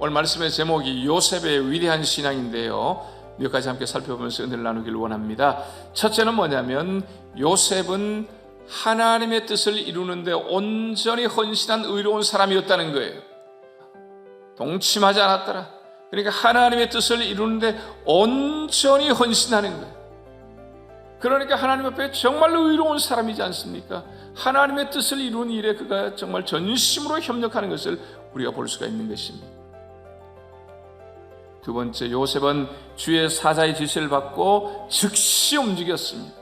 오늘 말씀의 제목이 요셉의 위대한 신앙인데요, 몇 가지 함께 살펴보면서 은혜를 나누기를 원합니다. 첫째는 뭐냐면 요셉은 하나님의 뜻을 이루는데 온전히 헌신한 의로운 사람이었다는 거예요. 동침하지 않았더라. 그러니까 하나님의 뜻을 이루는데 온전히 헌신하는 거예요. 그러니까 하나님 앞에 정말로 의로운 사람이지 않습니까? 하나님의 뜻을 이루는 일에 그가 정말 전심으로 협력하는 것을 우리가 볼 수가 있는 것입니다. 두 번째, 요셉은 주의 사자의 지시를 받고 즉시 움직였습니다.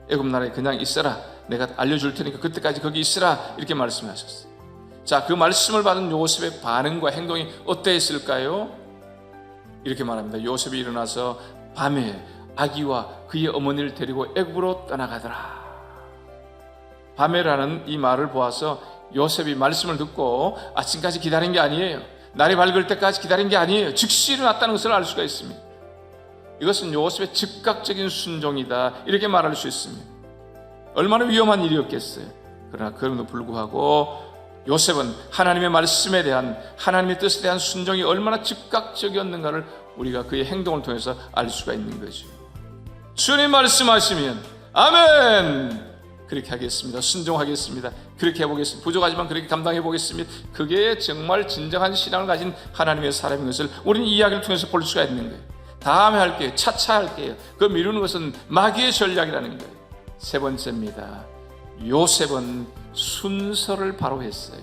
애굽 나라에 그냥 있어라, 내가 알려줄 테니까 그때까지 거기 있으라, 이렇게 말씀하셨어요. 자, 그 말씀을 받은 요셉의 반응과 행동이 어떠했을까요? 이렇게 말합니다. 요셉이 일어나서 밤에 아기와 그의 어머니를 데리고 애굽으로 떠나가더라. 밤에라는 이 말을 보아서 요셉이 말씀을 듣고 아침까지 기다린 게 아니에요. 날이 밝을 때까지 기다린 게 아니에요. 즉시 일어났다는 것을 알 수가 있습니다. 이것은 요셉의 즉각적인 순종이다, 이렇게 말할 수 있습니다. 얼마나 위험한 일이었겠어요. 그러나 그럼에도 불구하고 요셉은 하나님의 말씀에 대한, 하나님의 뜻에 대한 순종이 얼마나 즉각적이었는가를 우리가 그의 행동을 통해서 알 수가 있는 거죠. 주님 말씀하시면 아멘, 그렇게 하겠습니다. 순종하겠습니다. 그렇게 해보겠습니다. 부족하지만 그렇게 감당해 보겠습니다. 그게 정말 진정한 신앙을 가진 하나님의 사람인 것을 우리는 이 이야기를 통해서 볼 수가 있는 거예요. 다음에 할게요, 차차 할게요, 그거 미루는 것은 마귀의 전략이라는 거예요. 세 번째입니다. 요셉은 순서를 바로 했어요.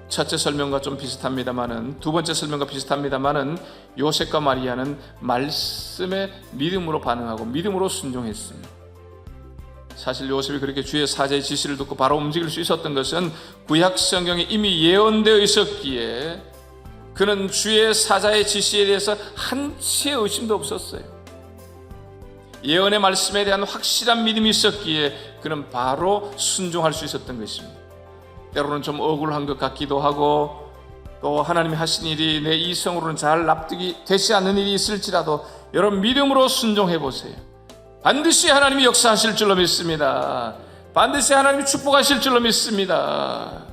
첫째 설명과 좀 비슷합니다만은, 두 번째 설명과 비슷합니다만은, 요셉과 마리아는 말씀에 믿음으로 반응하고 믿음으로 순종했습니다. 사실 요셉이 그렇게 주의 사자의 지시를 듣고 바로 움직일 수 있었던 것은 구약 성경에 이미 예언되어 있었기에 그는 주의 사자의 지시에 대해서 한치의 의심도 없었어요. 예언의 말씀에 대한 확실한 믿음이 있었기에 그는 바로 순종할 수 있었던 것입니다. 때로는 좀 억울한 것 같기도 하고, 또 하나님이 하신 일이 내 이성으로는 잘 납득이 되지 않는 일이 있을지라도 여러분 믿음으로 순종해 보세요. 반드시 하나님이 역사하실 줄로 믿습니다. 반드시 하나님이 축복하실 줄로 믿습니다.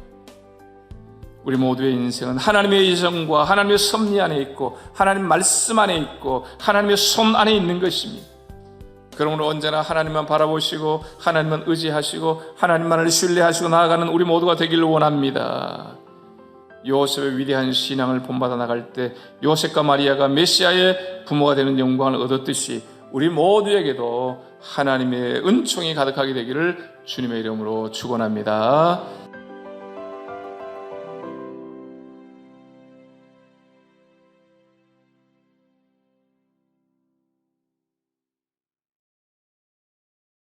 우리 모두의 인생은 하나님의 예정과 하나님의 섭리 안에 있고 하나님 말씀 안에 있고 하나님의 손 안에 있는 것입니다. 그러므로 언제나 하나님만 바라보시고 하나님만 의지하시고 하나님만을 신뢰하시고 나아가는 우리 모두가 되기를 원합니다. 요셉의 위대한 신앙을 본받아 나갈 때 요셉과 마리아가 메시아의 부모가 되는 영광을 얻었듯이 우리 모두에게도 하나님의 은총이 가득하게 되기를 주님의 이름으로 축원합니다.